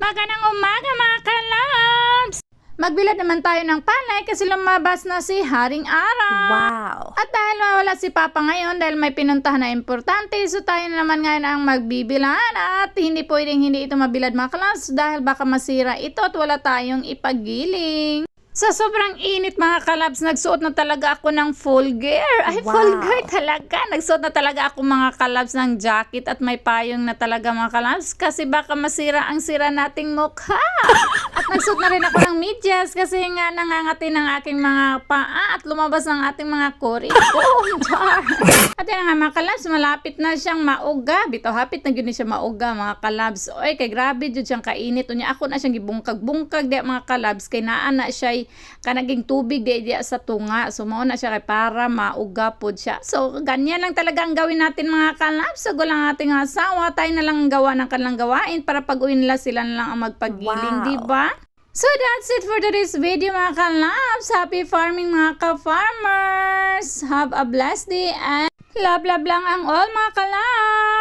Magandang umaga mga kalabs! Magbilad naman tayo ng palay kasi lumabas na si Haring Araw. Wow! At dahil wala si Papa ngayon dahil may pinuntahan na importante, so tayo na naman ngayon ang magbibilad at hindi pwedeng hindi ito mabilad mga kalabs dahil baka masira ito at wala tayong ipagiling. Sa sobrang init mga kalabs, nagsuot na talaga ako ng full gear. Ay, Wow. full gear talaga. Nagsuot na talaga ako mga kalabs ng jacket at may payong na talaga mga kalabs kasi baka masira ang sira nating mukha. At nagsuot na rin ako ng medyas kasi nga nangangati ng aking mga paa at lumabas ang ating mga kurikong. At yan nga mga kalabs, malapit na siyang mauga. Bito, hapit na yun siya mauga mga kalabs. Oy, kay grabe yun siyang kainit. Unya ako na siyang gibungkag-bungkag di mga kalabs. Kay naan na siya kanaging tubig di sa tunga. So mao na siya kay para mauga pod siya. So ganyan lang talaga ang gawin natin mga kalabs. So gulang ating asawa, tayo na lang gawa ng kanilang gawain para pag-uwi nila sila na lang ang magpagiling, Wow. di ba? So that's it for today's video mga kalabs. Happy farming mga ka-farmers. Have a blessed day and love lang ang all mga kalabs.